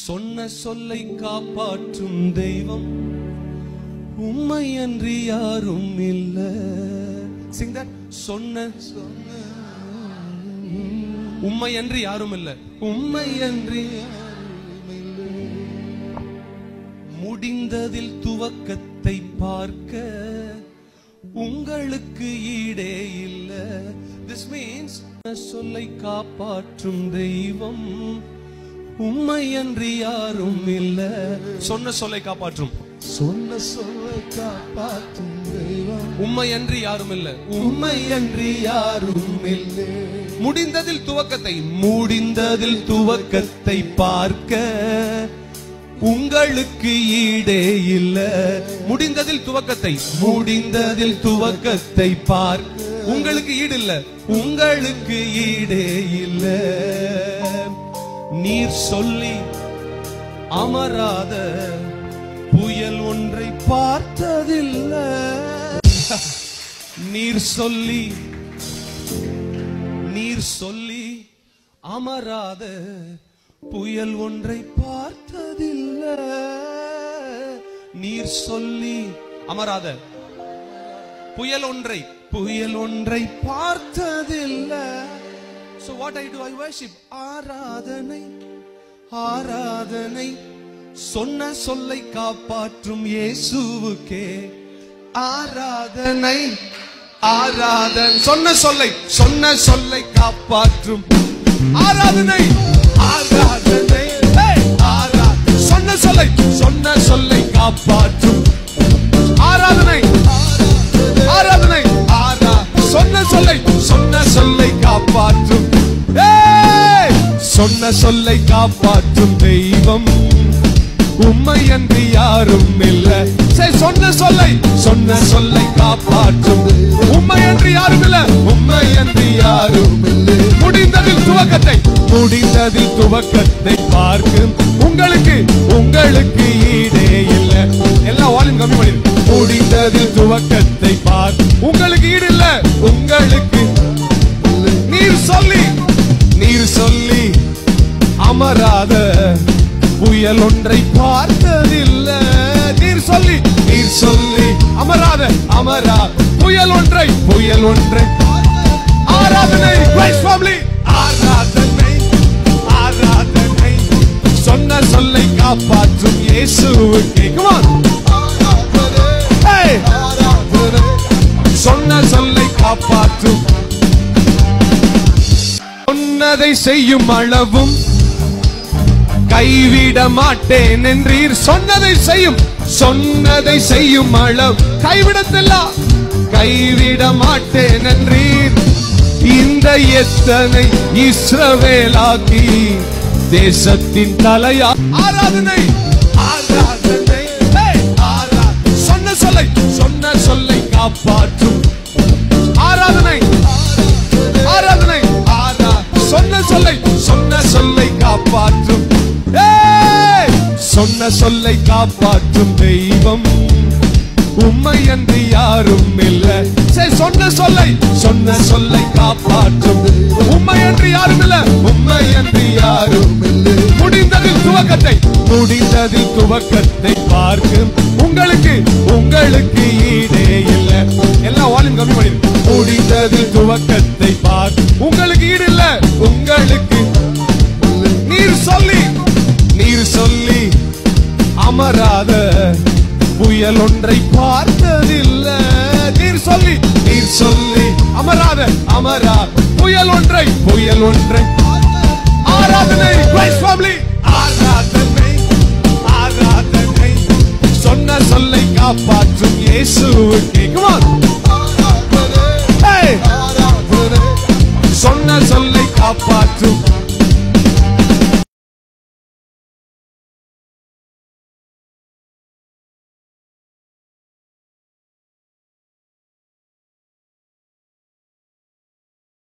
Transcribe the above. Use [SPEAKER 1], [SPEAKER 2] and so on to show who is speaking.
[SPEAKER 1] சொன்ன சொல்லை காப்பாற்றும் தெய்வம் உம்மை அன்றி யாரும் இல்ல. Sing that. சொன்ன உம்மை அன்றி யாரும் இல்ல. உம்மை அன்றி முடிந்ததில் துவக்கத்தை பார்க்க உங்களுக்கு ஈடே இல்ல. This means சொல்லை காப்பாற்றும் தெய்வம் உம்மை அன்றி யாரும் இல்ல. சொன்ன சொல்லை காப்பாற்றும்,
[SPEAKER 2] சொன்ன சொல்லை காப்பாற்றும் தெய்வம்
[SPEAKER 1] உம்மை அன்றி யாரும் இல்ல.
[SPEAKER 2] உம்மை அன்றி யாரும் இல்லை.
[SPEAKER 1] முடிந்ததில் துவக்கத்தை பார்க்க உங்களுக்கு ஈடே இல்ல. முடிந்ததில் துவக்கத்தை பார்க்க உங்களுக்கு ஈடு இல்ல. உங்களுக்கு ஈடே இல்ல. நீர் சொல்லி அமராத புயல் ஒன்றை பார்த்ததில்லை. நீர் சொல்லி அமராத புயல் ஒன்றை பார்த்ததில்லை. நீர் சொல்லி அமராத புயல் ஒன்றை பார்த்ததில்லை. So what I do, I worship. ஆராதனை சொன்ன சொல்லை காப்பாற்றும் இயேசுவுக்கே ஆராதனை. சொன்ன சொல்லை காப்பாற்றும் ஆராதனை. சொன்ன சொல்லை காப்பாற்றும் ஆராதனை. சொன்ன சொல்லை காப்பாற்றும். சொன்ன சொல்லை காப்பாற்றும் தெய்வம் உம்மை அன்றி யாரும் இல்ல. சொன்ன சொல்லை காப்பாற்றும் உம்மை அன்றி யாரும் இல்ல. உம்மை அன்றி யாரும் இல்லை. முடிந்ததில் துவக்கத்தை பார்க்கும் உங்களுக்கு ஈடே இல்ல. எல்லா வால்யூம் கம்மி பண்ணி. முடிந்ததில் துவக்கத்தை பார்க்கும் உங்களுக்கு ஈடு இல்ல. உங்களுக்கு நீர் சொல்லி அமராத புயல் ஒன்றை பார்த்ததில்லை. நீர் சொல்லி அமராத புயல் ஒன்றை ஆராதனை. சொன்ன சொல்லை காப்பாற்றும் இயேசுவுக்கே. சொன்ன சொல்லை காப்பாற்றும். சொன்னதை செய்யும் அளவும் கைவிட மாட்டேன் என்றீர். சொன்னதை செய்யும் அளவு கைவிட மாட்டேன் என்றீர். இந்த எத்தனை இஸ்ரவேலாக்கி தேசத்தின் தலையா. ஆராதனை. சொன்ன சொல்லை காப்பாற்றும் ஆராதனை. சொன்ன சொல்லை காப்பாற்றும். சொன்ன சொல்லை காப்பாற்றும் தெய்வம் உம்மை அன்றி யாரும் இல்ல. சொன்ன சொல்லை காப்பாற்றும் உம்மை அன்றி யாரும் இல்ல. உம்மை அன்றி யாரும் இல்லை. முடிந்ததில் துவக்கத்தை பார்க்கும் உங்களுக்கு ஈடே இல்ல. எல்லா வால்யூம் கம்மி பண்ணி. முடிந்ததில் துவக்கத்தை பார்க்கும் உங்களுக்கு ஈடு இல்ல. உங்களுக்கு நீர் சொல்லி அமராத புயல் ஒன்றை பார்த்ததில்லை. நீர் சொல்லி அமராத புயல் ஒன்றை ஆராதனை. சொன்ன சொல்லை காப்பாற்றும் இயேசுவுக்கே. சொன்ன சொல்லை காப்பாற்றும்